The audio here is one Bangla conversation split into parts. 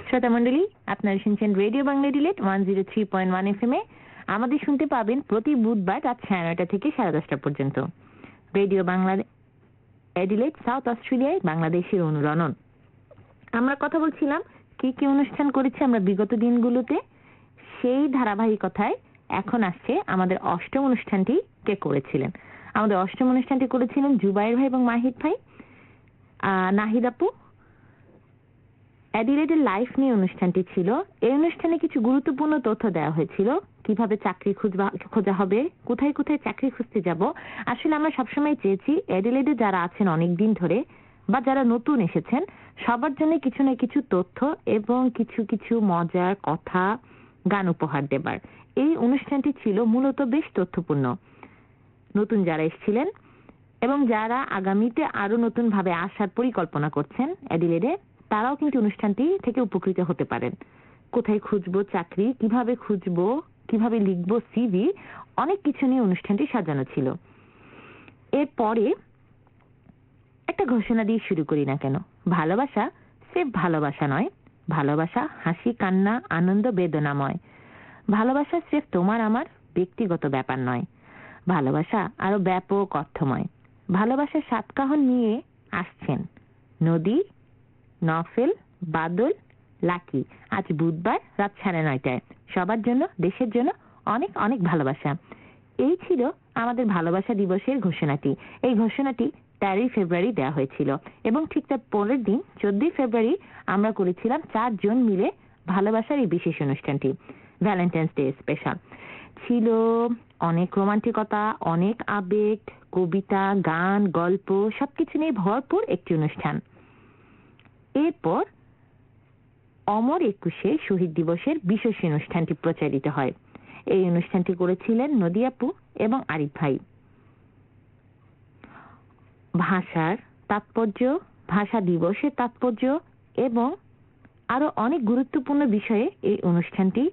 শ্রোতা মণ্ডলী, আপনারা শুনছেন রেডিও বাংলা ডিলেট 103.1 FM এ। আমাদের শুনতে পাবেন প্রতি বুধবার রাত 9:30 থেকে 10:30 পর্যন্ত। রেডিও বাংলা এডিলেট, সাউথ অস্ট্রেলিয়ায় বাংলাদেশের অনুরণন। আমরা কথা বলছিলাম কি কি অনুষ্ঠান করেছি আমরা বিগত দিনগুলোতে। সেই ধারাবাহিকতায় এখন আসছে আমাদের অষ্টম অনুষ্ঠানটি কে করেছিলেন। আমাদের অষ্টম অনুষ্ঠানটি করেছিলেন জুবাইর ভাই এবং মাহিদ ভাই। নাহিদ আপু অ্যাডিলেডের লাইফ নিয়ে অনুষ্ঠানটি ছিল। এই অনুষ্ঠানে কিছু গুরুত্বপূর্ণ তথ্য দেওয়া হয়েছিল, কিভাবে চাকরি খোঁজা হবে, কোথায় কোথায় চাকরি খুঁজতে যাব। আসলে আমরা সবসময় চেয়েছি অ্যাডিলেডে যারা আছেন অনেক দিন ধরে বা যারা নতুন এসেছেন সবার জন্য কিছু না কিছু তথ্য এবং কিছু কিছু মজার কথা, গান উপহার দেবার। এই অনুষ্ঠানটি ছিল মূলত বেশ তথ্যপূর্ণ। নতুন যারা এসেছিলেন এবং যারা আগামীতে আরো নতুন ভাবে আসার পরিকল্পনা করছেন অ্যাডিলেডে, তারাও কিন্তু অনুষ্ঠানটি থেকে উপকৃত হতে পারেন। কোথায় খুঁজবো চাকরি, কিভাবে খুঁজবো, কিভাবে লিখবো সিভি, অনেক কিছু নিয়ে অনুষ্ঠানটি সাজানো ছিল। এরপরে একটা ঘোষণা দিয়ে শুরু করি না কেন। ভালোবাসা সির্ফ ভালোবাসা নয়, ভালোবাসা হাসি কান্না আনন্দ বেদনাময়। ভালোবাসা সির্ফ তোমার আমার ব্যক্তিগত ব্যাপার নয়, ভালোবাসা আরো ব্যাপক অর্থময়। ভালোবাসার সাতকাহন নিয়ে আসছেন নদী, নফেল, বাদল, লাকি। আজ বুধবার রাত 9:30টায়। সবার জন্য, দেশের জন্য অনেক অনেক ভালোবাসা। এই ছিল আমাদের ভালোবাসা দিবসের ঘোষণাটি। এই ঘোষণাটি 13 ফেব্রুয়ারি দেওয়া হয়েছিল এবং ঠিক তার পরের দিন 14 ফেব্রুয়ারি আমরা করেছিলাম 4 জন মিলে ভালোবাসার এই বিশেষ অনুষ্ঠানটি, ভ্যালেন্টাইন্স ডে স্পেশাল। ছিল অনেক রোমান্টিকতা, অনেক আবেগ, কবিতা, গান, গল্প, সবকিছু নিয়ে ভরপুর একটি অনুষ্ঠান। এরপর অমর 21শে শহীদ দিবসের বিশেষ অনুষ্ঠানটি প্রচারিত হয়। এই অনুষ্ঠানটি করেছিলেন নদী আপু এবং আরিফ ভাই। ভাষার তাৎপর্য, ভাষা দিবসের তাৎপর্য এবং আরো অনেক গুরুত্বপূর্ণ বিষয়ে এই অনুষ্ঠানটি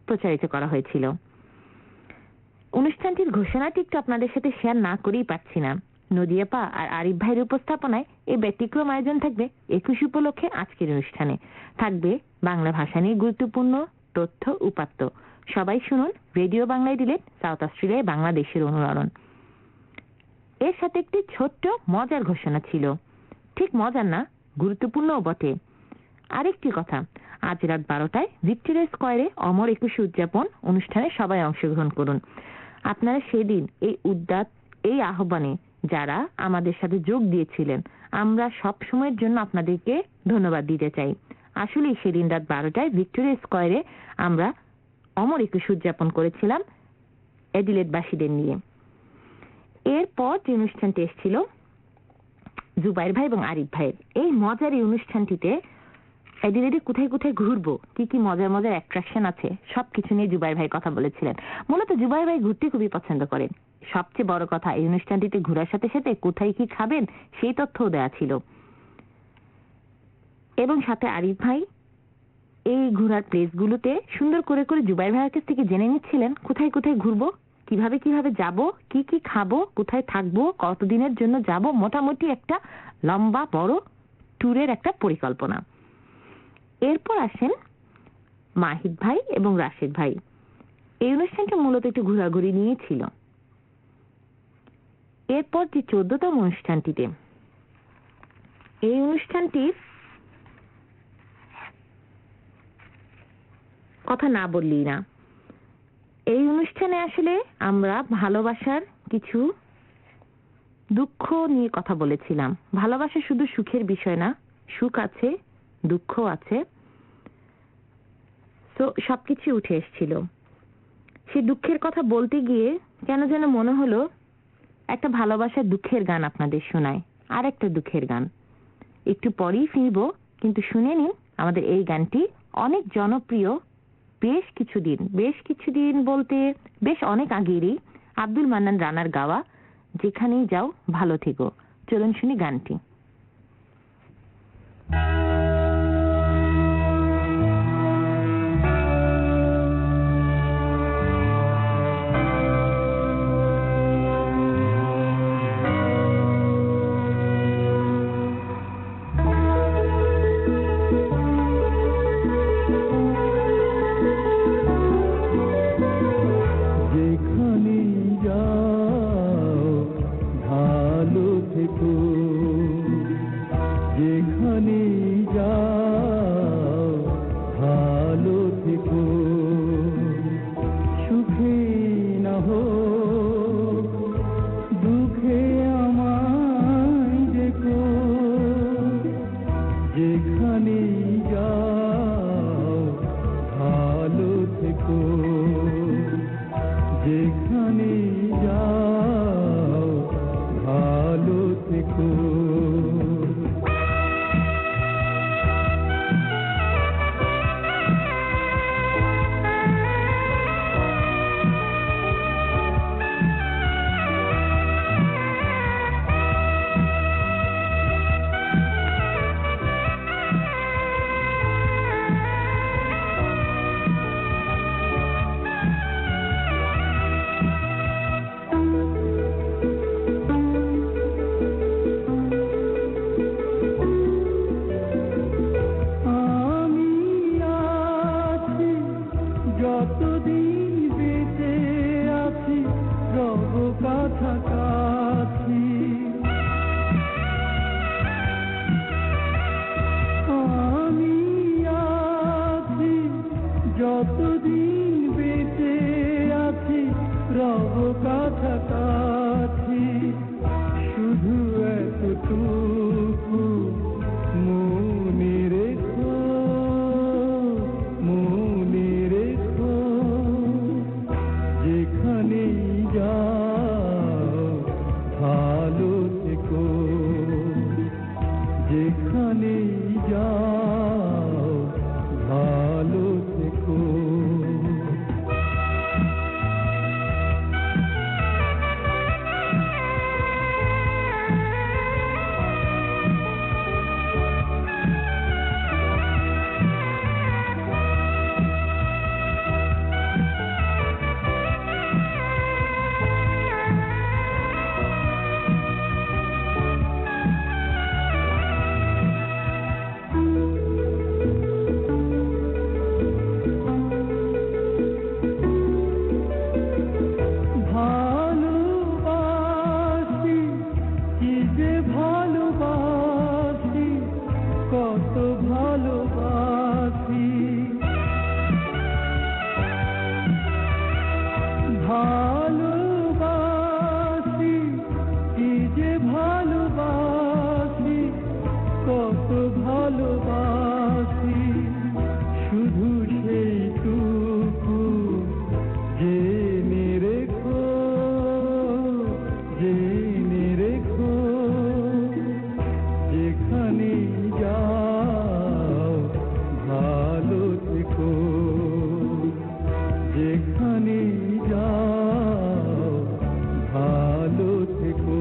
প্রচারিত করা হয়েছিল। অনুষ্ঠানটির ঘোষণাটি একটু আপনাদের সাথে শেয়ার না করেই পাচ্ছি না। নদিয়াপা আর আরিফ ভাইয়ের উপস্থাপনায় এই ব্যতিক্রম আয়োজন থাকবে 21 উপলক্ষে আজকের অনুষ্ঠানে। থাকবে বাংলা ভাষা নিয়ে গুরুত্বপূর্ণ তথ্য উপাত্ত। সবাই শুনুন রেডিও বাংলায় ডিলেট, সাউথ অস্ট্রেলিয়ায় বাংলাদেশের অনুরণন। এর সাথে একটি ছোট্ট মজার ঘোষণা ছিল। ঠিক মজার না, গুরুত্বপূর্ণও বটে। আরেকটি কথা, আজ রাত 12টায় ভিক্টোরিয়া স্কয়ারে অমর 21 উদযাপন অনুষ্ঠানে সবাই অংশগ্রহণ করুন। আপনারা সেদিন এই আহ্বানে যারা আমাদের সাথে যোগ দিয়েছিলেন, আমরা সব সময়ের জন্য আপনাদেরকে ধন্যবাদ দিতে চাই। আসলে সেদিন রাত 12টায় ভিক্টোরিয়া স্কয়ারে আমরা অমর 21 উদযাপন করেছিলাম অ্যাডিলেডবাসীদের নিয়ে। এরপর যে অনুষ্ঠানটি এসেছিল জুবাইর ভাই এবং আরিফ ভাইয়ের, এই মজার এই অনুষ্ঠানটিতে অ্যাডিলেডে কোথায় কোথায় ঘুরবো, কি কি মজার মজার অ্যাট্রাকশন আছে, সবকিছু নিয়ে জুবাইর ভাই কথা বলেছিলেন। মূলত জুবাইর ভাই ঘুরতে খুবই পছন্দ করেন। সবচেয়ে বড় কথা, এই অনুষ্ঠানটিতে ঘোরার সাথে সাথে কোথায় কি খাবেন সেই তথ্যও দেওয়া ছিল। এবং সাথে আরিফ ভাই এই ঘোরার প্লেসগুলোতে সুন্দর করে করে জুবাইর ভাইয়ের কাছ থেকে জেনে নিচ্ছিলেন কোথায় কোথায় ঘুরবো, কিভাবে কিভাবে যাব, কি কি খাবো, কোথায় থাকবো, কতদিনের জন্য যাব, মোটামুটি একটা লম্বা বড় ট্যুরের একটা পরিকল্পনা। এরপর আসেন মাহিদ ভাই এবং রাশেদ ভাই। এই অনুষ্ঠানটা মূলত একটু ঘোরাঘুরি নিয়ে ছিল। এরপর যে 14তম অনুষ্ঠানটিতে, এই অনুষ্ঠানটির কথা না বললেই না। এই অনুষ্ঠানে আসলে আমরা ভালোবাসার কিছু দুঃখ নিয়ে কথা বলেছিলাম। ভালোবাসা শুধু সুখের বিষয় না, সুখ আছে, দুঃখ আছে, তো সবকিছু উঠে এসেছিল। সেই দুঃখের কথা বলতে গিয়ে কেন যেন মনে হলো একটা ভালোবাসার দুঃখের গান আপনাদের শোনায়। আর একটা দুঃখের গান একটু পরেই ফিরবো, কিন্তু শুনে নিন আমাদের এই গানটি অনেক জনপ্রিয়। বেশ কিছুদিন বলতে বেশ অনেক আগেরই আব্দুল মান্নান রানার গাওয়া যেখানেই যাও ভালো থেকো। চলুন শুনি গানটি। যাও ভালো থেকো, যেখানে যাও ভালো থেকো। যতদিন বেঁচে আছি রব কাছাকাছি, আমি আছি যতদিন বেঁচে আছি রব কাছাকাছি। শুধু এতটুকু মনে রেখো, মনে রেখো, যেখানে যাও ভালো থেকো, যেখানে যাও ভালো থেকো। ভালোবাসি কি যে ভালোবাসি, কত ভালোবাসি, ভালোবাসি কি যে ভালোবাসি, কত ভালোবাসি। শুধু সেইটুকু জেনে রেখো, জেনে রেখো, যেখানে যাও ভালো থেকো, যেখানে যাও ভালো থেকো।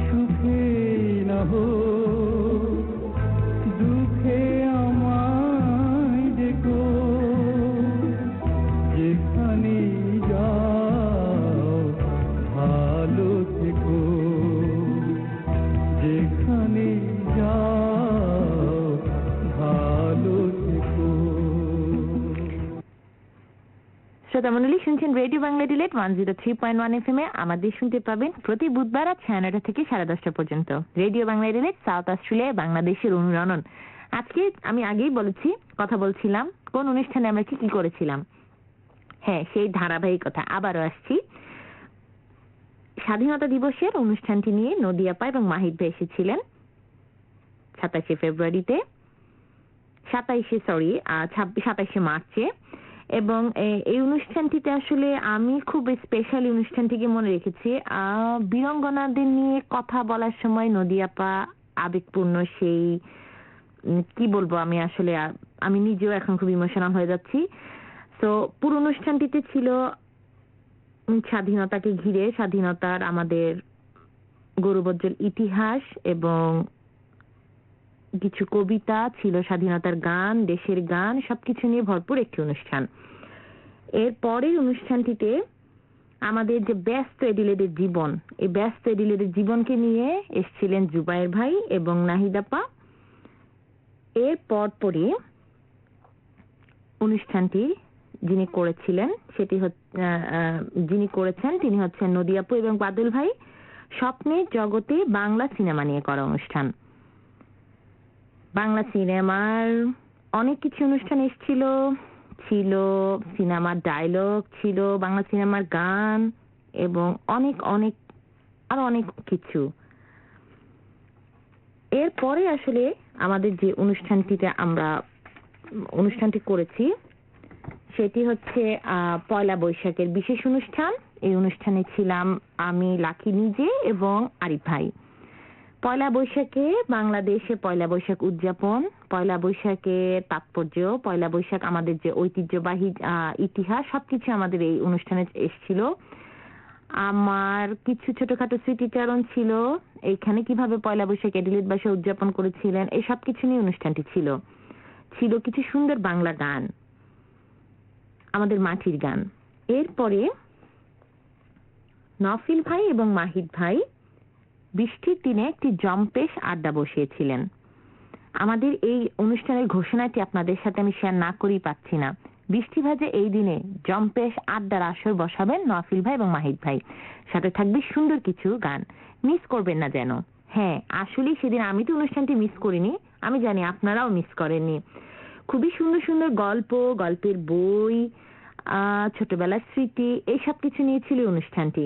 সুখে না হোক দুঃখে আমায় দেখো, যেখানে যাও ভালো থেকো, যেখানে যাও ভালো থেকো। শ্রোতামণ্ডলী, শুনছেন রেডিও বাংলা ডিলেট 103.1 FM-এ। আমাদের শুনতে পাবেন প্রতি বুধবার রাত 9:30 থেকে 10:30 পর্যন্ত। Radio Bangla delete south Australia বাংলাদেশের অনুরণন। আজকে আমি আগেই বলেছি, কথা বলছিলাম কোন অনুষ্ঠানে আমরা কি করেছিলাম। হ্যাঁ, সেই ধারাবাহিকতা আবারও আসছি। স্বাধীনতা দিবসের অনুষ্ঠানটি নিয়ে নদী আপা এবং মাহিদ ভাই এসেছিলেন 27শে ফেব্রুয়ারিতে, 27শে মার্চে। এবং এই অনুষ্ঠানটিতে আসলে আমি খুব স্পেশাল অনুষ্ঠানটিকে মনে রেখেছি। বীরাঙ্গনাদের নিয়ে কথা বলার সময় নদী আপা আবেগপূর্ণ, সেই কি বলবো, আমি নিজেও এখন খুব ইমোশনাল হয়ে যাচ্ছি। তো পুরো অনুষ্ঠানটিতে ছিল স্বাধীনতাকে ঘিরে, স্বাধীনতার আমাদের গৌরবোজ্জ্বল ইতিহাস এবং কিছু কবিতা ছিল, স্বাধীনতার গান, দেশের গান, সবকিছু নিয়ে ভরপুর একটি অনুষ্ঠান। এর পরের অনুষ্ঠানটিতে আমাদের যে ব্যস্ত এডিলেডের জীবন, এই ব্যস্ত এডিলেডের জীবনকে নিয়ে এসেছিলেন জুবায়ের ভাই এবং নাহিদাপা। এর পরপরই অনুষ্ঠানটি যিনি করেছেন তিনি হচ্ছেন নদী আপু এবং বাদল ভাই। স্বপ্নের জগতে বাংলা সিনেমা নিয়ে করা অনুষ্ঠান। বাংলা সিনেমার অনেক কিছু অনুষ্ঠান এসেছিল, ছিল সিনেমার ডায়লগ, ছিল বাংলা সিনেমার গান এবং অনেক অনেক আরো অনেক কিছু। এরপরে আসলে আমাদের যে অনুষ্ঠানটি করেছি সেটি হচ্ছে পয়লা বৈশাখের বিশেষ অনুষ্ঠান। এই অনুষ্ঠানে ছিলাম আমি, লাকি নিজে এবং আরিফ ভাই। পয়লা বৈশাখে বাংলাদেশে পয়লা বৈশাখ উদযাপন, পয়লা বৈশাখের তাৎপর্য, পয়লা বৈশাখ আমাদের যে ঐতিহ্যবাহী ইতিহাস, সবকিছু আমাদের এই অনুষ্ঠানে এসেছিল। আমার কিছু ছোটখাটো স্মৃতিচারণ ছিল, এইখানে কিভাবে পয়লা বৈশাখ অ্যাডিলেডবাসী উদযাপন করেছিলেন, এই সব কিছু নিয়ে অনুষ্ঠানটি ছিল। ছিল কিছু সুন্দর বাংলা গান, আমাদের মাটির গান। এরপরে নফিল ভাই এবং মাহিদ ভাই বৃষ্টির দিনে একটি জম্পেশ আড্ডা বসিয়েছিলেন। আমাদের এই অনুষ্ঠানের ঘোষণাটি আপনাদের সাথে আমি শেয়ার না করেই পাচ্ছি না। বৃষ্টি ভাজে এই দিনে জম্পেশ আড্ডার আসর বসাবেন নফিল ভাই এবং মাহিদ ভাই, সাথে থাকবে সুন্দর কিছু গান। মিস করবেন না যেন। হ্যাঁ, আসলে সেদিন আমি তো অনুষ্ঠানটি মিস করিনি, আমি জানি আপনারাও মিস করেননি। খুবই সুন্দর সুন্দর গল্প, গল্পের বই, ছোটবেলার স্মৃতি, এইসব কিছু নিয়ে ছিল অনুষ্ঠানটি।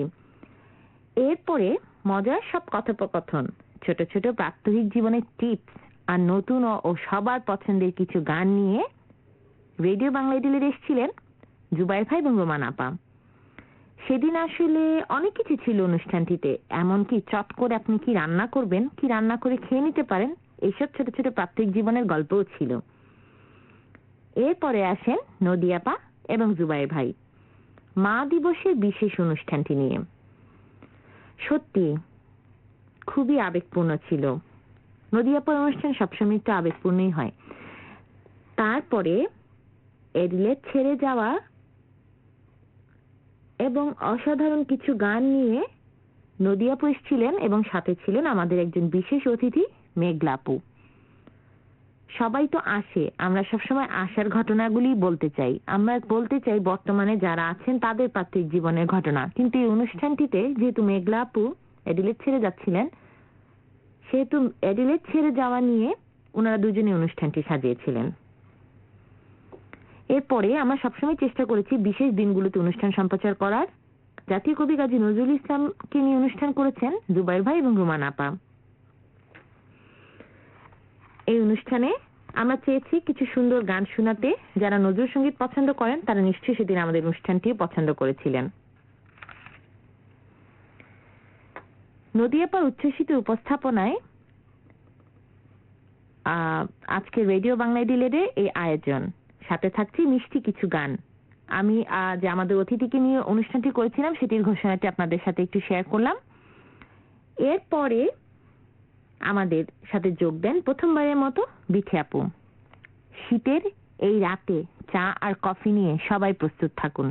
এরপরে মজার সব কথোপকথন, ছোট ছোট প্রাত্যহিক জীবনের টিপস আর নতুন ও সবার পছন্দের কিছু গান নিয়ে রেডিও বাংলা এডিলেড এসেছিলেন জুবাইর ভাই এবং রোমান আপা। সেদিন আসলে অনেক কিছু ছিল অনুষ্ঠানটিতে, এমনকি চট করে আপনি কি রান্না করবেন, কি রান্না করে খেয়ে নিতে পারেন, এইসব ছোট ছোট প্রাত্যহিক জীবনের গল্পও ছিল। এরপরে আসেন নদী আপা এবং জুবাইর ভাই মা দিবসের বিশেষ অনুষ্ঠানটি নিয়ে। সত্যি খুবই আবেগপূর্ণ ছিল। নদী আপার অনুষ্ঠান সবসময় একটু আবেগপূর্ণই হয়। তারপরে এডিলেড ছেড়ে যাওয়া এবং অসাধারণ কিছু গান নিয়ে নদী আপু এসেছিলেন এবং সাথে ছিলেন আমাদের একজন বিশেষ অতিথি মেঘলাপু। সবাই তো আসে, আমরা সবসময় আসার ঘটনাগুলি বলতে চাই, আমরা বলতে চাই বর্তমানে যারা আছেন তাদের প্রাত্যহিক জীবনের ঘটনা। কিন্তু এই অনুষ্ঠানটিতে যেহেতু মেঘলাপু এডিলেড ছেড়ে যাচ্ছিলেন, সেহেতু এডিলেড ছেড়ে যাওয়া নিয়ে ওনারা দুজনে অনুষ্ঠানটি সাজিয়েছিলেন। এরপরে আমরা সবসময় চেষ্টা করেছি বিশেষ দিনগুলোতে অনুষ্ঠান সম্প্রচার করার। জাতীয় কবি কাজী নজরুল ইসলামকে নিয়ে অনুষ্ঠান করেছেন জুবাইর ভাই এবং রোমান আপা। এই অনুষ্ঠানে আমরা চেয়েছি কিছু সুন্দর গান শোনাতে। যারা নজরুল সঙ্গীত পছন্দ করেন তারা নিশ্চয়ই সেদিন আমাদের অনুষ্ঠানটি পছন্দ করেছিলেন। নদী আপার উচ্ছ্বসিত উপস্থাপনায় আজকে রেডিও বাংলা এডিলেডে এই আয়োজন, সাথে থাকছে মিষ্টি কিছু গান। আমি যে আমাদের অতিথিকে নিয়ে অনুষ্ঠানটি করেছিলাম সেটির ঘোষণাটি আপনাদের সাথে একটু শেয়ার করলাম। এরপরে আমাদের সাথে যোগ দেন প্রথমবারের মতো বিথি আপু। শীতের এই রাতে চা আর কফি নিয়ে সবাই প্রস্তুত থাকুন।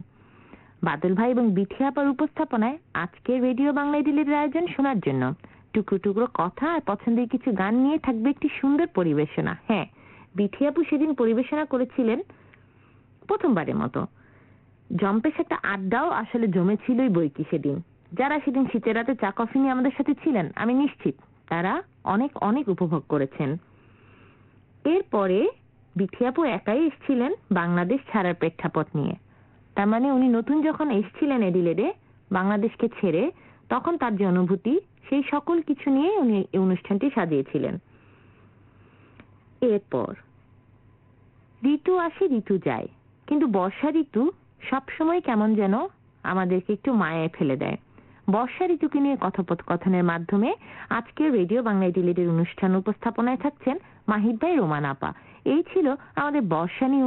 বাদল ভাই এবং বিথি আপার উপস্থাপনায় আজকের রেডিও বাংলা এডিলেডের আয়োজন শোনার জন্য টুকরো টুকরো কথা আর পছন্দের কিছু গান নিয়ে থাকবে একটি সুন্দর পরিবেশনা। হ্যাঁ, বিথি আপু সেদিন পরিবেশনা করেছিলেন প্রথমবারের মতো। জম্পেশ একটা আড্ডাও আসলে জমেছিলই বইকি সেদিন। যারা সেদিন শীতের রাতে চা কফি নিয়ে আমাদের সাথে ছিলেন, আমি নিশ্চিত তারা অনেক অনেক উপভোগ করেছেন। এরপরে বিথি আপু একাই এসেছিলেন বাংলাদেশ ছাড়ার প্রেক্ষাপট নিয়ে। তার মানে উনি নতুন যখন এসেছিলেন এডিলেডে বাংলাদেশকে ছেড়ে, তখন তার যে অনুভূতি, সেই সকল কিছু নিয়ে উনি এই অনুষ্ঠানটি সাজিয়েছিলেন। এরপর ঋতু আসে ঋতু যায়, কিন্তু বর্ষা ঋতু সবসময় কেমন যেন আমাদেরকে একটু মায়ায় ফেলে দেয়। বর্ষা ঋতুকে নিয়ে কথোপকথনের মাধ্যমে আজকের রেডিও বাংলা এডিলেডের অনুষ্ঠান উপস্থাপনায় থাকছেন মাহিদ ভাই, রোমান আপা। এই ছিল আমাদের বর্ষা নিয়ে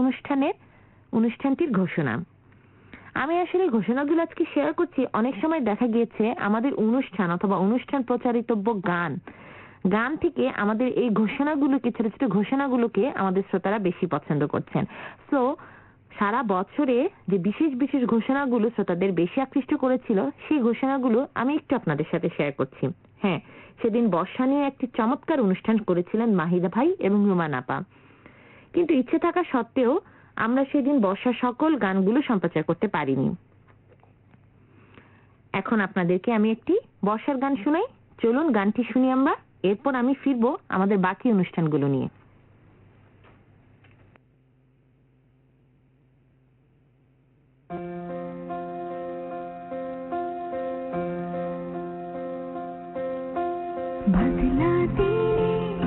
অনুষ্ঠানটির ঘোষণা। আমি আসলে ঘোষণাগুলো আজকে শেয়ার করছি। অনেক সময় দেখা গিয়েছে আমাদের অনুষ্ঠান অথবা অনুষ্ঠান প্রচারিতব্য গান থেকে আমাদের এই ঘোষণাগুলোকে, ছোট ছোট ঘোষণাগুলোকে আমাদের শ্রোতারা বেশি পছন্দ করছেন। সো সারা বছরে যে বিশেষ বিশেষ ঘোষণাগুলো শ্রোতাদের বেশি আকৃষ্ট করেছিল, সেই ঘোষণাগুলো আমি একটু আপনাদের সাথে শেয়ার করছি। হ্যাঁ, সেদিন বর্ষা নিয়ে একটি চমৎকার অনুষ্ঠান করেছিলেন মাহিদা ভাই এবং রোমান আপা। কিন্তু ইচ্ছে থাকা সত্ত্বেও আমরা সেদিন বর্ষার সকল গানগুলো সম্প্রচার করতে পারিনি। এখন আপনাদেরকে আমি একটি বর্ষার গান শোনাই। চলুন গানটি শুনি আমরা, এরপর আমি ফিরবো আমাদের বাকি অনুষ্ঠানগুলো নিয়ে। बदला दिले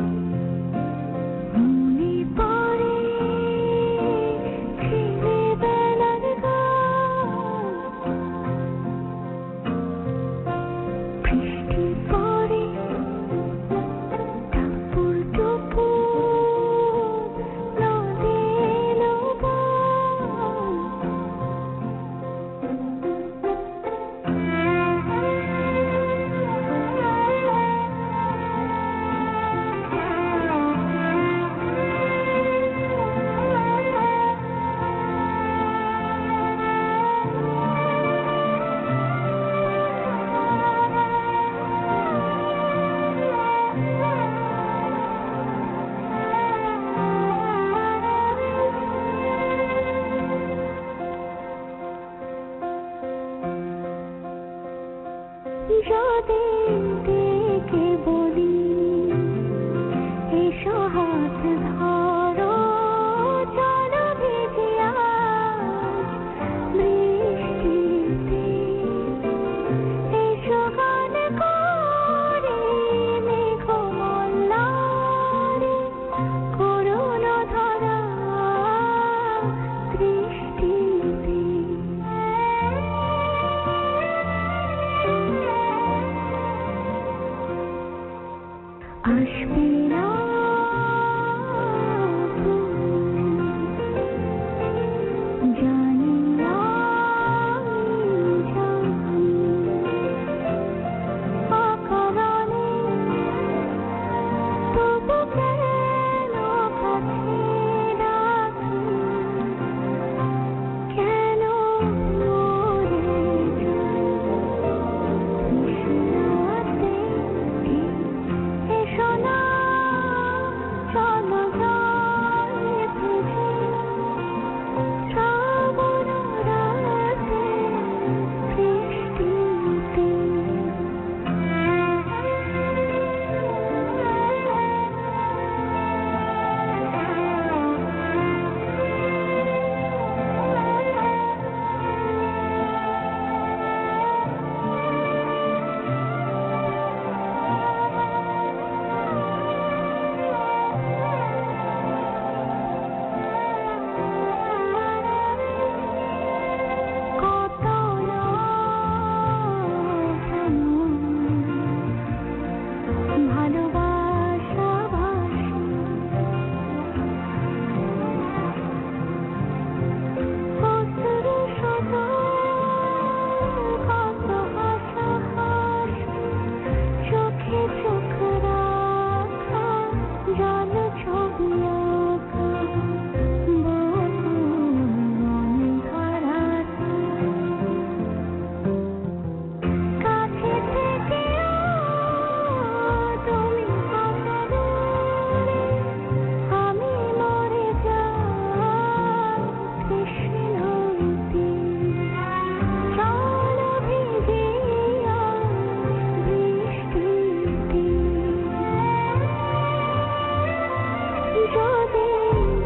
যদি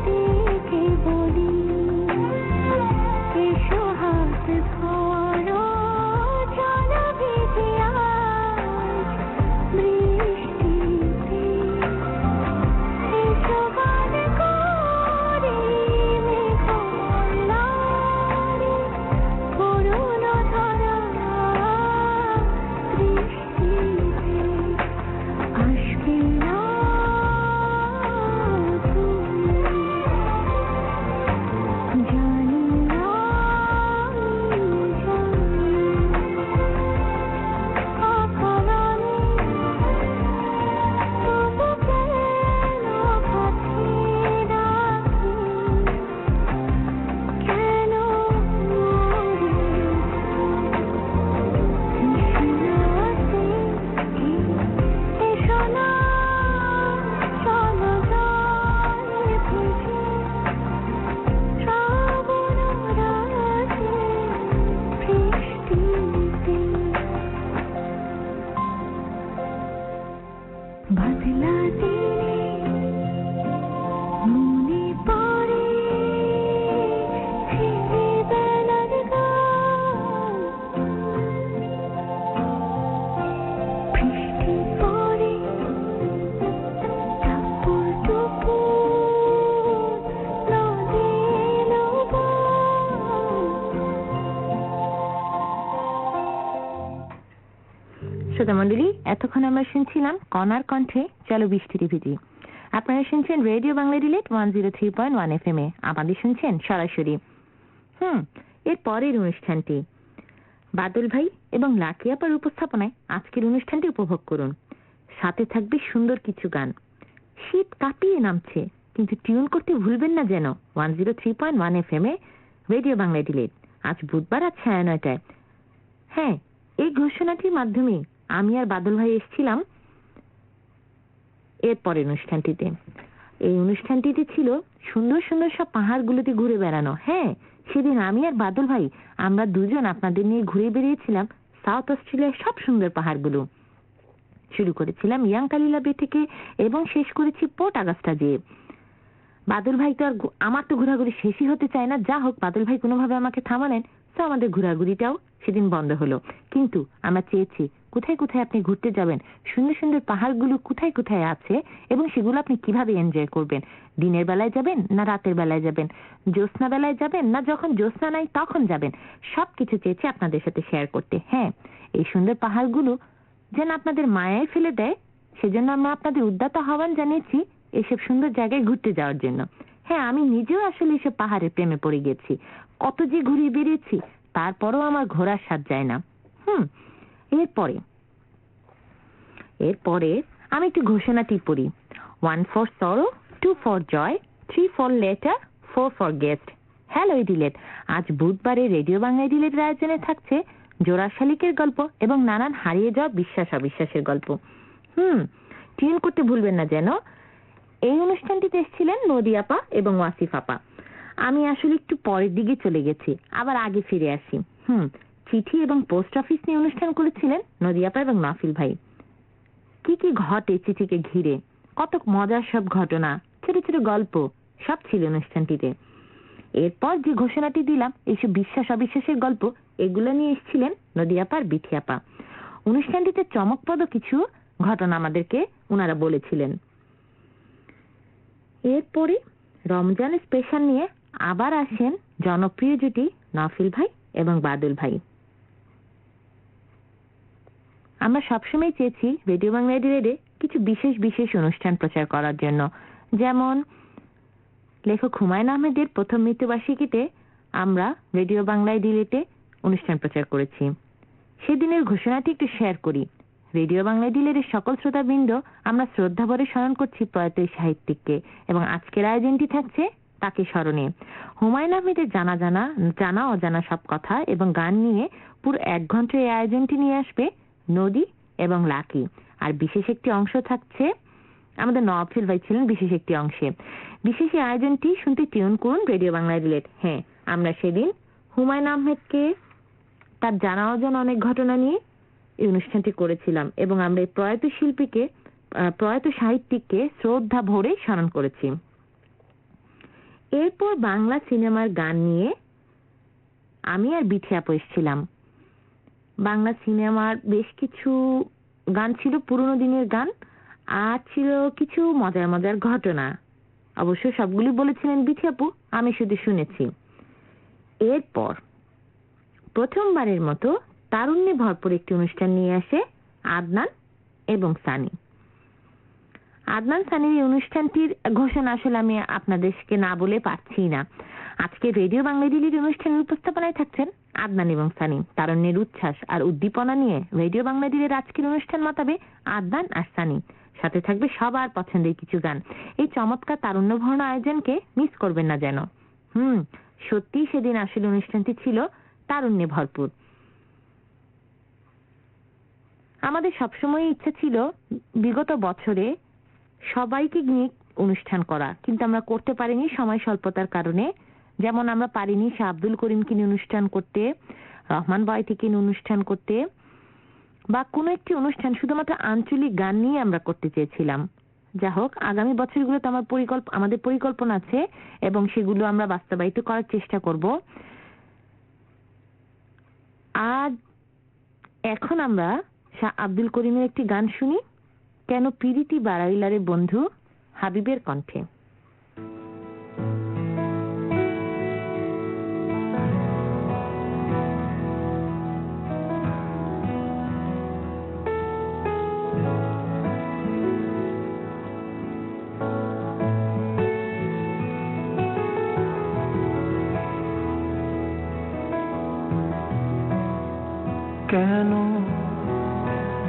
দেখে বলি এসো হাত ধরো চলো ভিজে আজ বৃষ্টিতে এসো গান করি মেঘমালারে করুণ ধরা বৃষ্টিতে আসবে না তুমি জানি না জানি অকারণে তবু কেন কাছে রাখি কেন মরে নিশিরাতে এসো না চলো জলে ভিজে শ্রাবণ রাতে বৃষ্টিতে বাদলা দিনে মনে পড়ে ছেলেবেলার গান বৃষ্টি পড়ে টাপুর টুপুর নদী এলো শ্রোতা মণ্ডলী, এতক্ষণ আমরা শুনছিলাম কণার কণ্ঠে চলো বৃষ্টিতে ভিজি। আপনারা শুনছেন রেডিও বাংলা ডিলেট 103.1 FM এ। আমাদের শুনছেন সরাসরি। এর পরের অনুষ্ঠানটি বাদল ভাই এবং লাকি আপার উপস্থাপনায় আজকের অনুষ্ঠানটি উপভোগ করুন। সাথে থাকবে সুন্দর কিছু গান। শীত কাঁপিয়ে নামছে, কিন্তু টিউন করতে ভুলবেন না যেন 103.1 FM এ রেডিও বাংলা ডিলেট। আজ বুধবার রাত 9:30টায়। হ্যাঁ, এই ঘোষণাটির মাধ্যমে আমি আর বাদল ভাই এসেছিলাম এর পরের অনুষ্ঠানটিতে। এই অনুষ্ঠানটিতে ছিল সুন্দর সুন্দর সব পাহাড়গুলোতে ঘুরে বেড়ানো। হ্যাঁ, সেদিন আমি আর বাদল ভাই আমরা দুজন আপনাদের নিয়ে ঘুরে বেরিয়েছিলাম সাউথ অস্ট্রেলিয়ার সব সুন্দর পাহাড়গুলো। শুরু করেছিলাম ইয়াংকালিলা বে থেকে এবং শেষ করেছি পোর্ট আগস্টা যেয়ে। বাদল ভাই তো আর আমার তো ঘোরাঘুরি শেষই হতে চায় না। যা হোক, বাদল ভাই কোনোভাবে আমাকে থামালেন, তো আমাদের ঘোরাঘুরিটাও সেদিন বন্ধ হলো। কিন্তু আমরা চেয়েছি কোথায় কোথায় আপনি ঘুরতে যাবেন, সুন্দর সুন্দর পাহাড়গুলো কোথায় কোথায় আছে এবং সেগুলো আপনি কিভাবে এনজয় করবেন। দিনের বেলায় যাবেন না রাতের বেলায় যাবেন, জ্যোৎস্না বেলায় যাবেন না যখন জ্যোৎস্না নাই তখন যাবেন, সবকিছু চেয়েছি আপনাদের সাথে শেয়ার করতে। হ্যাঁ, এই সুন্দর পাহাড়গুলো যেন আপনাদের মায়ায় ফেলে দেয়, সেজন্য আমরা আপনাদের উদ্যত আহ্বান জানিয়েছি এইসব সুন্দর জায়গায় ঘুরতে যাওয়ার জন্য। হ্যাঁ, আমি নিজেও আসলে এসব পাহাড়ের প্রেমে পড়ে গেছি। কত যে ঘুরিয়ে বেরিয়েছি, তারপরও আমার ঘোরার স্বাদ যায় না। এরপরে আমি একটু ঘোষণাটি পড়ি। 1 for sorrow, 2 for joy, 3 for letter, 4 for guest। Hello delete, আজ বুধবারে রেডিও বাংলা ডিলেটের আয়োজনে থাকছে জোড়া শালিকের গল্প এবং নানান হারিয়ে যাওয়া বিশ্বাস অবিশ্বাসের গল্প। টিউন করতে ভুলবেন না যেন। এই অনুষ্ঠানটিতে এসেছিলেন নদী আপা এবং ওয়াসিফ আপা। আমি আসলে একটু পরের দিকে চলে গেছি, আবার আগে ফিরে আসি। চিঠি এবং পোস্ট অফিস নিয়ে অনুষ্ঠান করেছিলেন নদী আপা এবং নাফিল ভাই। কি কি ঘটে চিঠিকে ঘিরে, কত মজার সব ঘটনা, ছোট ছোট গল্প সব ছিল অনুষ্ঠানটিতে। এরপর যে ঘোষণাটি দিলাম, এইসব বিশ্বাস অবিশ্বাসের গল্প, এগুলো নিয়ে এসেছিলেন নদী আপা আর বিথি আপা। অনুষ্ঠানটিতে চমকপ্রদ কিছু ঘটনা আমাদেরকে ওনারা বলেছিলেন। এরপরে রমজান স্পেশাল নিয়ে আবার আসেন জনপ্রিয় জুটি নাফিল ভাই এবং বাদল ভাই। আমরা সবসময় চেয়েছি রেডিও বাংলা ডিলেটে কিছু বিশেষ বিশেষ অনুষ্ঠান প্রচার করার জন্য, যেমন লেখক হুমায়ুন আহমেদের প্রথম মৃত্যুবার্ষিকীতে আমরা রেডিও বাংলায় ডিলেটে অনুষ্ঠান প্রচার করেছি। সেদিনের ঘোষণাটি একটু শেয়ার করি। রেডিও বাংলা ডিলেটের সকল শ্রোতাবৃন্দ আমরা শ্রদ্ধা ভরে স্মরণ করছি প্রয়াত সাহিত্যিককে, এবং আজকের আয়োজনটি থাকছে তাকে স্মরণে। হুমায়ুন আহমেদের জানা অজানা সব কথা এবং গান নিয়ে পুরো 1 ঘন্টার এই আয়োজনটি নিয়ে আসবে নদী এবং লাকি। আর বিশেষ একটি অংশ থাকছে, আমাদের নওয়াফিল ভাই ছিলেন বিশেষ একটি অংশে। বিশেষ এই আয়োজনটি শুনতে টিউন করুন রেডিও বাংলা ডিলেট। হ্যাঁ, আমরা সেদিন হুমায়ুন আহমেদকে তার জানা অজানা অনেক ঘটনা নিয়ে এই অনুষ্ঠানটি করেছিলাম, এবং আমরা এই প্রয়াত সাহিত্যিককে শ্রদ্ধা ভরে স্মরণ করেছি। এরপর বাংলা সিনেমার গান নিয়ে আমি আর বিথি আপু এসেছিলাম। বাংলা সিনেমার বেশ কিছু গান ছিল পুরোনো দিনের গান, আর ছিল কিছু মজার মজার ঘটনা। অবশ্য সবগুলি বলেছিলেন বিথি আপু, আমি শুধু শুনেছি। এরপর প্রথমবারের মতো তারুণ্যে ভরপুর একটি অনুষ্ঠান নিয়ে আসে আদনান এবং সানি। আদনান সানির এই অনুষ্ঠানটির ঘোষণা আসলে আমি আপনাদেরকে না বলে পারছি না। আজকে রেডিও বাংলা ডিলির অনুষ্ঠানের উপস্থাপনায় থাকছেন আদনান এবং সানি। তারুণ্যের উচ্ছ্বাস আর উদ্দীপনা নিয়ে রেডিও বাংলা ডিলির আজকের অনুষ্ঠান মাতাবে আদনান আর সানি। সাথে থাকবে সবার পছন্দের কিছু গান। এই চমৎকার তারুণ্যভর্ণ আয়োজনকে মিস করবেন না যেন। সত্যি সেদিন আসলে অনুষ্ঠানটি ছিল তারুণ্যে ভরপুর। আমাদের সবসময় ইচ্ছা ছিল বিগত বছরে সবাইকে নিয়ে অনুষ্ঠান করা, কিন্তু আমরা করতে পারিনি সময় স্বল্পতার কারণে। যেমন আমরা পারিনি শাহ আব্দুল করিমকে নিয়ে অনুষ্ঠান করতে, রহমান বয়তিকে নিয়ে অনুষ্ঠান করতে, বা কোনো একটি অনুষ্ঠান শুধুমাত্র আঞ্চলিক গান নিয়ে আমরা করতে চেয়েছিলাম। যা হোক, আগামী বছরগুলোতে আমাদের পরিকল্পনা আছে এবং সেগুলো আমরা বাস্তবায়িত করার চেষ্টা করব। আর এখন আমরা শাহ আব্দুল করিমের একটি গান শুনি, কেন পিরিতি বাড়াইলারে বন্ধু, হাবিবের কণ্ঠে। কেন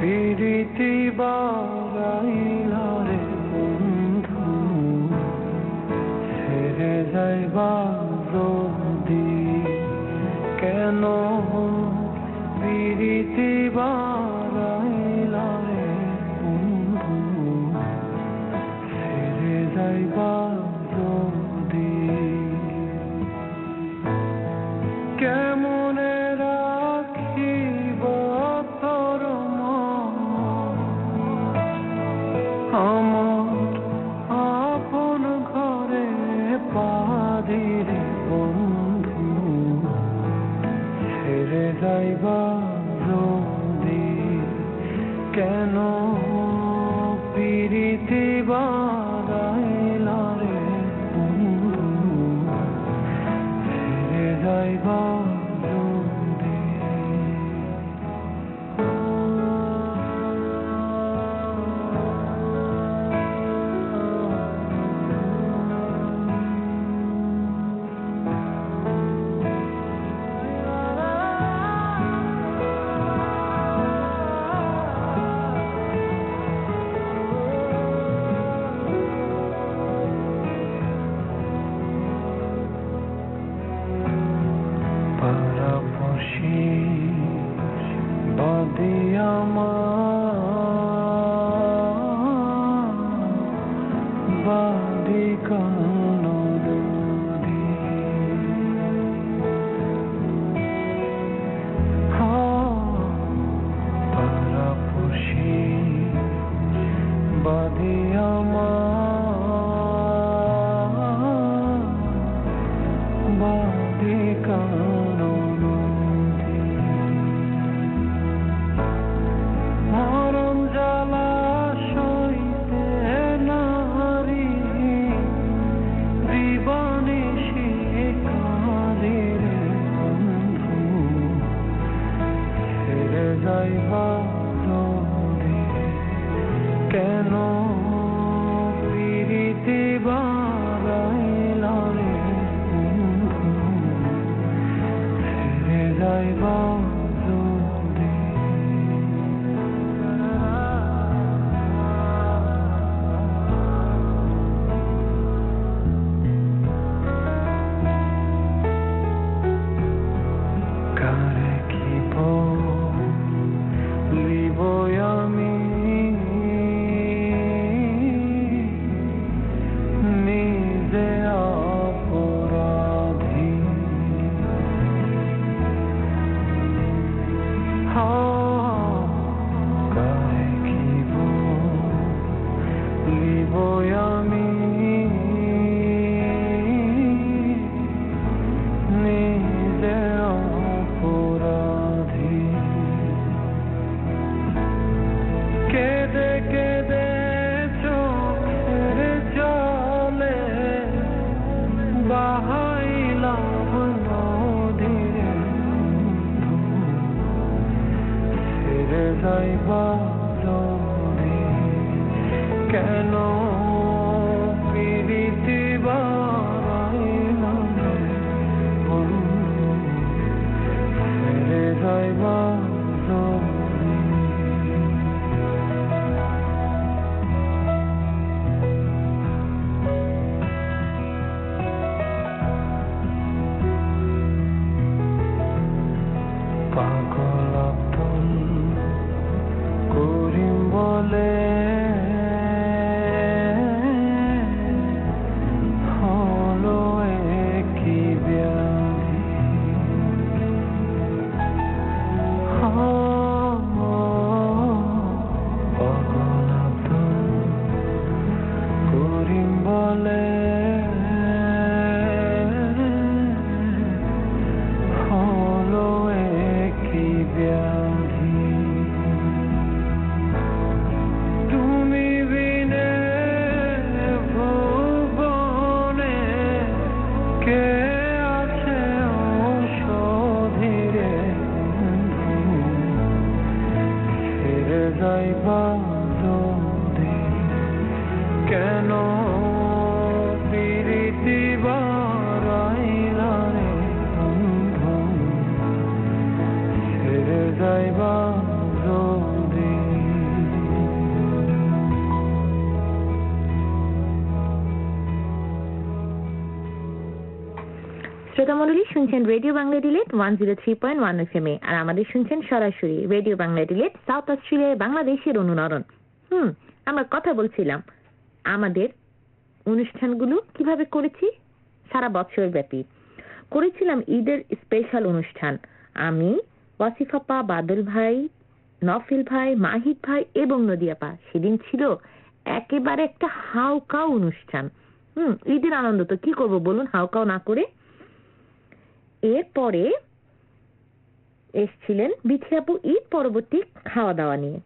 পিরিতি বাড়াইলা রে বন্ধু, ছেড়ে যাইবা যদি। কেন পিরিতি বাড়াইলা রে বন্ধু, ছেড়ে যাইবা যদি। কেমনে রাখিব তোর মন, আমার আপন ঘরে পাদিরে বন্ধু, ছেড়ে যাইবা যদি। কেন পিরিতি বাড়াইলা রে বন্ধু, ছেড়ে যাইবা যদি। যাইবা যদি কেন প্রীতি বাড়াইলা রে বন্ধু ফিরে যাইবা যদি পাগল আপন করিম বলে হলো একই ব্যাধি পাগল আপন করিম বলে হলো একই ব্যাধি তুমি বিনে ভুবনে কে আছে ঔষধিরে ফিরে যাইবা যদি কেন প্রীতি বাড়াইলা রে বন্ধু ফিরে যাইবা যদি শ্রোতা মণ্ডলী, শুনছেন রেডিও বাংলা ডিলেট 103.1 FM এ, আর আমাদের শুনছেন সরাসরি রেডিও বাংলা ডিলেট সাউথ অস্ট্রেলিয়ায় বাংলাদেশের অনুরণন। আমরা কথা বলছিলাম আমাদের অনুষ্ঠানগুলো কিভাবে করেছি সারা বছর ব্যাপী। করেছিলাম ঈদের স্পেশাল অনুষ্ঠান। আমি, ওয়াসিফ আপা, বাদল ভাই, নফিল ভাই, মাহিদ ভাই এবং নদিয়াপা। সেদিন ছিল একেবারে একটা হাউকাউ অনুষ্ঠান। ঈদের আনন্দ তো কি করব বলুন, হাউকাউ না করে। এরপরে এসছিলেন বিথি আপু ঈদ পরবর্তী খাওয়া দাওয়া নিয়ে।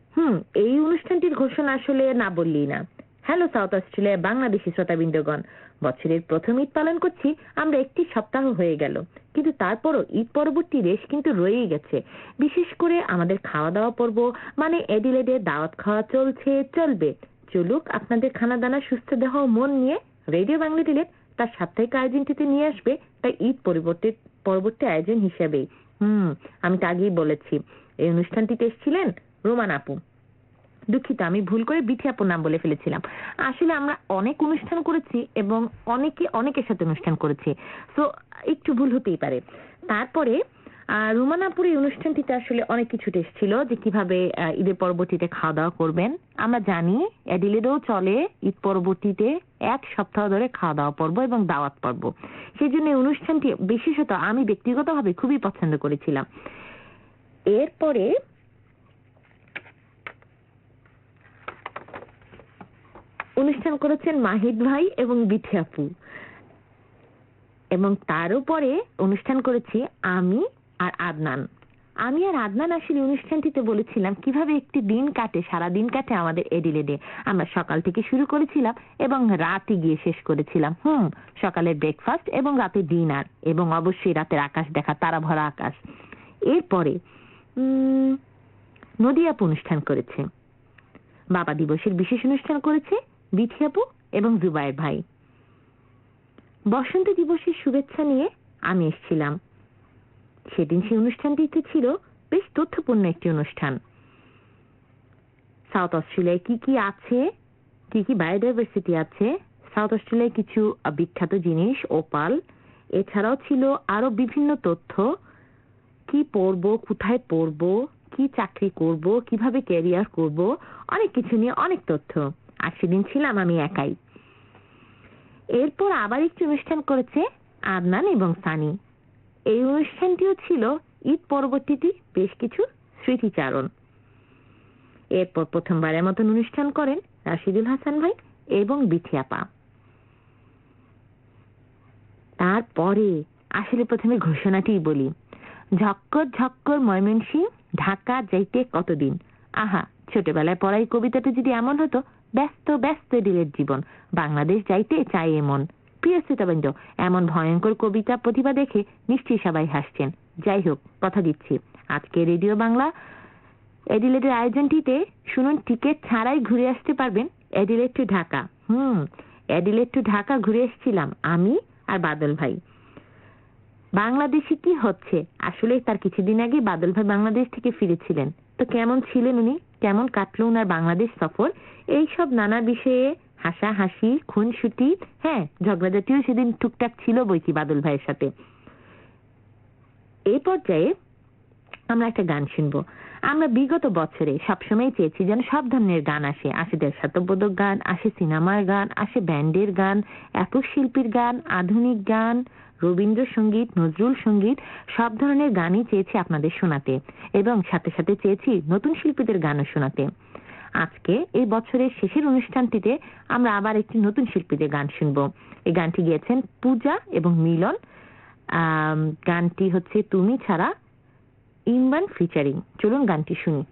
এই অনুষ্ঠানটির ঘোষণা আসলে না বললেই না। হ্যালো সাউথ অস্ট্রেলিয়া বাংলাদেশি শ্রোতাবৃন্দগণ, বছরের প্রথম ঈদ পালন করছি আমরা, একটি সপ্তাহ হয়ে গেল, কিন্তু তারপরও ঈদ পরবর্তী রেশ কিন্তু রয়েই গেছে। বিশেষ করে আমাদের খাওয়া দাওয়া পর্ব, মানে এডিলেডে দাওয়াত খাওয়া চলছে, চলবে। চলুক আপনাদের খানা দানা, সুস্থ দেহ মন নিয়ে রেডিও বাংলা ডিলেট তার সাপ্তাহিক আয়োজনটিতে নিয়ে আসবে, তাই ঈদ পরবর্তী আয়োজন হিসেবেই। আমি তো আগেই বলেছি এই অনুষ্ঠানটিতে এসেছিলেন রোমান আপু। দুঃখিত, আমি ভুল করে বিথি আপুর নাম বলে ফেলেছিলাম। আসলে আমরা অনেক অনুষ্ঠান করেছি এবং অনেকের সাথে অনুষ্ঠান করেছি, তো একটু ভুল হতেই পারে। তারপরে রোমান আপুর এই অনুষ্ঠানটিতে আসলে অনেক কিছু টেস্ট ছিল, যে কিভাবে ঈদের পরবর্তীতে খাওয়া দাওয়া করবেন। আমরা জানি অ্যাডিলেডেও চলে ঈদ পরবর্তীতে এক সপ্তাহ ধরে খাওয়া দাওয়া পর্ব এবং দাওয়াত পর্ব। সেই জন্য এই অনুষ্ঠানটি বিশেষত আমি ব্যক্তিগতভাবে খুবই পছন্দ করেছিলাম। এরপরে অনুষ্ঠান করেছেন মাহিদ ভাই এবং বিথি আপু, এবং তার উপরে অনুষ্ঠান করেছি আমি আর আদনান। আসলে অনুষ্ঠানটিতে বলেছিলাম কিভাবে একটি দিন কাটে, সারা দিন কাটে আমাদের এডিলেডে। আমরা সকাল থেকে শুরু করেছিলাম এবং রাতে গিয়ে শেষ করেছিলাম। সকালের ব্রেকফাস্ট এবং রাতে ডিনার, এবং অবশ্যই রাতের আকাশ দেখা, তারা ভরা আকাশ। এরপরে নদিয়াপু অনুষ্ঠান করেছে, বাবা দিবসের বিশেষ অনুষ্ঠান করেছে বিথি আপু এবং জুবাইর ভাই। বসন্ত দিবসের শুভেচ্ছা নিয়ে আমি এসেছিলাম সেদিন। সেই অনুষ্ঠানটিতে ছিল বেশ তথ্যপূর্ণ একটি অনুষ্ঠান। সাউথ অস্ট্রেলিয়ায় কি কি আছে, কি কি বায়োডাইভার্সিটি আছে, সাউথ অস্ট্রেলিয়ায় কিছু বিখ্যাত জিনিস, ওপাল, এছাড়াও ছিল আরো বিভিন্ন তথ্য, কি পড়বো, কোথায় পড়বো, কি চাকরি করব, কিভাবে ক্যারিয়ার করব, অনেক কিছু নিয়ে অনেক তথ্য। আর সেদিন ছিলাম আমি একাই। এরপর আবার একটি অনুষ্ঠান করেছে আদনান এবং সানি। এই অনুষ্ঠানটিও ছিল ঈদ পরবর্তীতে বেশ কিছু স্মৃতিচারণ। এরপর প্রথমবারের মতন অনুষ্ঠান করেন রাশিদুল হাসান ভাই এবং বিথি আপা। তারপরে আসলে প্রথমে ঘোষণাটিই বলি, ঝক্কর ঝক্কর ময়মনসিংহ, ঢাকা যাইতে কতদিন। আহা, ছোটবেলায় পড়াই কবিতাটা যদি এমন হতো, ব্যস্ত ব্যস্ত ডিলের জীবন, বাংলাদেশ যাইতে চাই এমন। প্রিয় শ্রোতাবৃন্দ, এমন ভয়ঙ্কর কবিতা প্রতিভা দেখে নিশ্চয়ই সবাই হাসছেন। যাই হোক, কথা দিচ্ছি আজকে রেডিও বাংলা অ্যাডিলেডের আয়োজনটিতে শুনুন টিকিট ছাড়াই ঘুরে আসতে পারবেন Adelaide to Dhaka. Adelaide to Dhaka ঘুরে এসেছিলাম আমি আর বাদল ভাই। বাংলাদেশে কি হচ্ছে আসলে তার কিছুদিন আগে বাদল ভাই বাংলাদেশ থেকে ফিরেছিলেন। তো কেমন ছিলেন উনি, কেমন কাটলো উনার বাংলাদেশ সফর, এই সব নানা বিষয়ে হাসাহাসি খুনসুটি, হ্যাঁ ঝগড়াঝাটিও সেদিন টুকটাক ছিল বই কি বাদল ভাইয়ের সাথে। এই পর্যায়ে আমরা একটা গান শুনবো। আমরা বিগত বছরে সবসময় চেয়েছি যেন সব ধরনের গান আসে দেশাত্মবোধক গান, আসে সিনেমার গান, আসে ব্যান্ডের গান, একক শিল্পীর গান, আধুনিক গান, রবীন্দ্রসঙ্গীত, নজরুল সঙ্গীত, সব ধরনের গানই চেয়েছি আপনাদের শোনাতে এবং সাথে সাথে চেয়েছি নতুন শিল্পীদের গানও শোনাতে। আজকে এই বছরের শেষের অনুষ্ঠানটিতে আমরা আবার একটি নতুন শিল্পীদের গান শুনবো। এই গানটি গেয়েছেন পূজা এবং মিলন। গানটি হচ্ছে তুমি ছাড়া, ইমরান ফিচারিং। চলুন গানটি শুনি।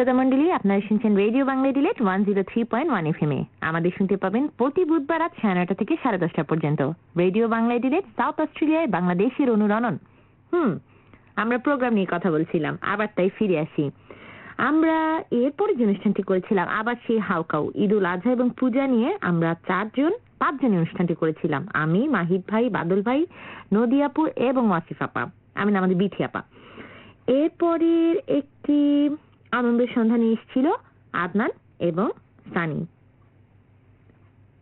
শ্রোতামণ্ডলী, আপনারা শুনছেন রেডিও বাংলা ডিলেট 103.1 FM এ। আমাদের শুনতে পাবেন প্রতি বুধবার রাত 9:30 থেকে 10:30 পর্যন্ত। রেডিও বাংলা ডিলেট সাউথ অস্ট্রেলিয়ায় বাংলাদেশের অনুরণন। আমরা প্রোগ্রাম নিয়ে কথা বলছিলাম, আবার তাই ফিরে আসি। আমরা এরপরে যে অনুষ্ঠানটি করেছিলাম আবার সেই হাউকাউ ঈদুল আজহা এবং পূজা নিয়ে আমরা 5 জন অনুষ্ঠানটি করেছিলাম। আমি, মাহিদ ভাই, বাদল ভাই, নদী আপু এবং ওয়াসিফ আপা, আমাদের বিথি আপা। এরপরের একটি আনন্দের সন্ধানে এসেছিল আদনান এবং সানি।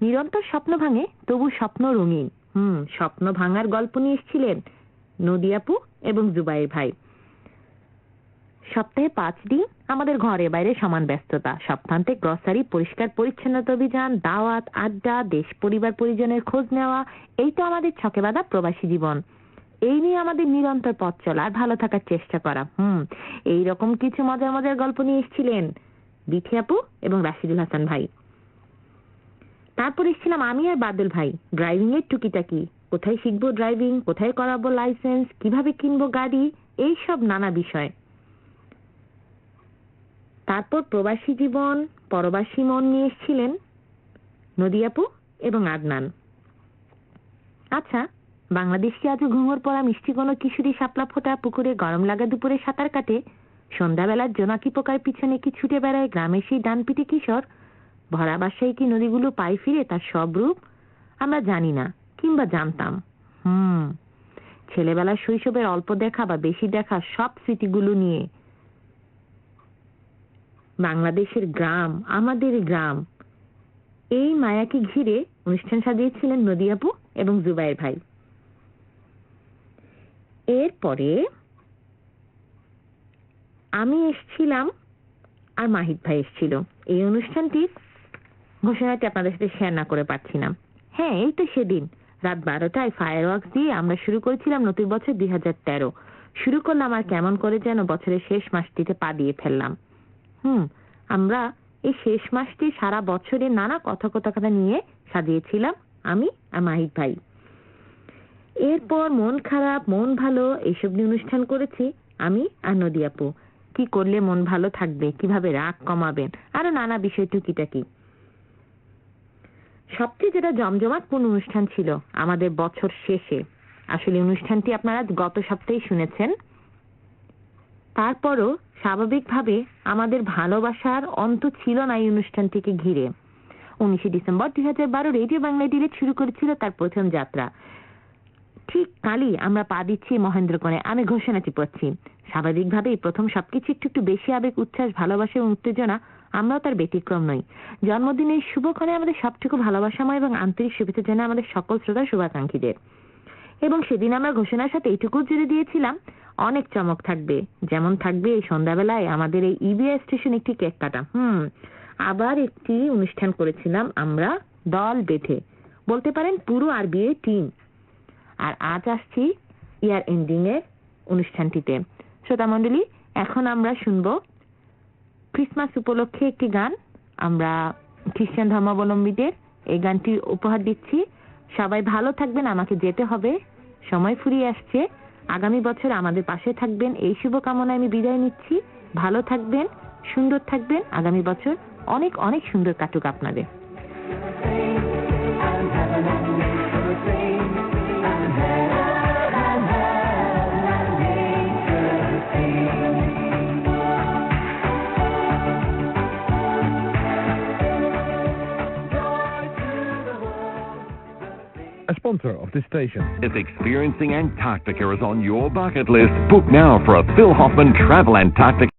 নিরন্তর স্বপ্ন ভাঙে তবু স্বপ্ন রঙিন। স্বপ্ন ভাঙার গল্প নিয়ে এসেছিলেন নদী আপু এবং জুবাইর ভাই। সপ্তাহে 5 দিন আমাদের ঘরে বাইরে সমান ব্যস্ততা। সপ্তাহান্তে গ্রসারি, পরিষ্কার পরিচ্ছন্নতা অভিযান, দাওয়াত, আড্ডা, দেশ পরিবার পরিজনের খোঁজ নেওয়া, এই তো আমাদের ছকে বাঁধা প্রবাসী জীবন। এই নিয়ে আমাদের নিরন্তর পথ চলা আর ভালো থাকার চেষ্টা করা। এইরকম কিছু মজার মজার গল্প নিয়ে এসেছিলেন বিথি আপু এবং রাশিদুল হাসান ভাই। তারপর এসেছিলাম আমি আর বাদল ভাই, ড্রাইভিং এর টুকিটাকি, কোথায় শিখবো ড্রাইভিং, কোথায় করাবো লাইসেন্স, কিভাবে কিনবো গাড়ি, এই সব নানা বিষয়। তারপর প্রবাসী জীবন, পরবাসী মন নিয়ে এসেছিলেন নদী আপু এবং আদনান। আচ্ছা, বাংলাদেশ কি আজও ঘুঙুর পড়া মিষ্টি কোনো কিশোরী শাপলা ফোটা পুকুরে গরম লাগা দুপুরে সাঁতার কাটে? সন্ধ্যাবেলার জোনাকি পোকার পিছনে কি ছুটে বেড়ায় গ্রামের সেই ডানপিটে কিশোর? ভরা বাসায় কি নদীগুলো পাই ফিরে তার সব রূপ? আমরা জানি না, কিংবা জানতাম। ছেলেবেলার শৈশবের অল্প দেখা বা বেশি দেখা সব স্মৃতিগুলো নিয়ে বাংলাদেশের গ্রাম, আমাদের গ্রাম, এই মায়াকে ঘিরে অনুষ্ঠান সাজিয়েছিলেন নদী আপু এবং জুবাইর ভাই। এরপরে আমি এসেছিলাম আর মাহিদ ভাই এসেছিল। এই অনুষ্ঠানটির ঘোষণাটি আপনাদের সাথে শেয়ার না করে পারছি না। হ্যাঁ, এই তো সেদিন রাত 12টায় ফায়ার ওয়ার্কস দিয়ে আমরা শুরু করেছিলাম নতুন বছর 2013। শুরু করলাম আর কেমন করে যেন বছরের শেষ মাসটিতে পা দিয়ে ফেললাম। আমরা এই শেষ মাসটি সারা বছরের নানা কথা নিয়ে সাজিয়েছিলাম আমি আর মাহিদ ভাই। এরপর মন খারাপ, মন ভালো, এইসব নিয়ে অনুষ্ঠান করেছি আমি আর নদী আপু। কি করলে মন ভালো থাকবে, কিভাবে রাগ কমাবেন, আরো নানা বিষয় টুকিটাকি। সবচেয়ে যেটা জমজমাটপূর্ণ অনুষ্ঠান ছিল আমাদের বছর শেষে, আসলে অনুষ্ঠানটি আপনারা গত সপ্তাহে শুনেছেন। তারপরও স্বাভাবিকভাবে আমাদের ভালোবাসার অন্ত ছিল না এই অনুষ্ঠানটিকে ঘিরে। 19 ডিসেম্বর 2012 রেডিও বাংলা ডিলেট শুরু করেছিল তার প্রথম যাত্রা। ঠিক কালই আমরা পা দিচ্ছি মহেন্দ্রকোণে। আমি ঘোষণাটি পড়ছি। স্বাভাবিকভাবেই প্রথম সবকিছু একটু বেশি আবেগ, উচ্ছ্বাস, ভালোবাসা এবং উত্তেজনা। আমরাও তার ব্যতিক্রম নই। জন্মদিনের শুভক্ষণে আমাদের সবটুকু ভালোবাসাময় এবং আন্তরিক শুভেচ্ছা জানাই আমাদের সকল শ্রোতা শুভাকাঙ্ক্ষীদের। এবং সেদিন আমরা ঘোষণার সাথে এইটুকু জুড়ে দিয়েছিলাম, অনেক চমক থাকবে। যেমন থাকবে এই সন্ধ্যাবেলায় আমাদের এই ইবিআই স্টেশন একটি কেক কাটা। আবার একটি অনুষ্ঠান করেছিলাম আমরা দল বেঁধে, বলতে পারেন পুরো আরবিএ টিম। আর আজ আসছি ইয়ার এন্ডিং এর অনুষ্ঠানটিতে। শ্রোতা মণ্ডলী, এখন আমরা শুনবো ক্রিসমাস উপলক্ষে একটি গান। আমরা খ্রিস্টান ধর্মাবলম্বীদের এই গানটি উপহার দিচ্ছি। সবাই ভালো থাকবেন, আমাকে যেতে হবে, সময় ফুরিয়ে আসছে। আগামী বছর আমাদের পাশে থাকবেন, এই শুভকামনায় আমি বিদায় নিচ্ছি। ভালো থাকবেন, সুন্দর থাকবেন। আগামী বছর অনেক অনেক সুন্দর কাটুক আপনাদের। A sponsor of this station. If experiencing Antarctica is on your bucket list, book now for a Phil Hoffman Travel Antarctica